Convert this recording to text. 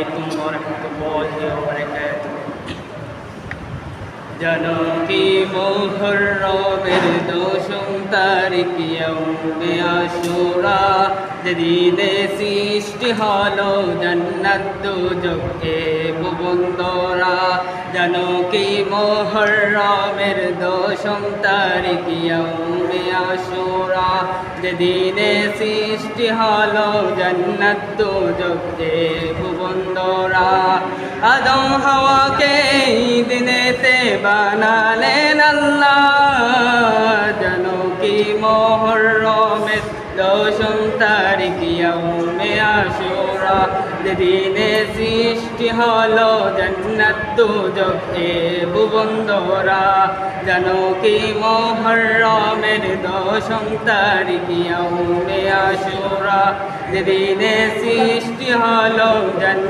عليكم ورحمة الله وبركاته জানো কি মুহররমের দশম তারিখ ইয়াউমে আশুরা যেদিনে সৃষ্টি হলো জান্নাত দোজখ এ ভুবনরা জানো কি মুহররমের দশম তারিখ ইয়াউমে আশুরা যেদিনে সৃষ্টি হলো জান্নাত দোজখ এ ভুবনরা আদম হাওয়াকে দিনেতে বানালেন আল্লাহ জানো কি মুহররমের দশম তারিখ ইয়াউমে আশুরা যেদিনে সৃষ্টি হলো জান্নাত দোজখ এ ভুবনরা জানো কি মুহররমের দশম তারিখ ইয়াউমে আশুরা যেদিনে সৃষ্টি হলো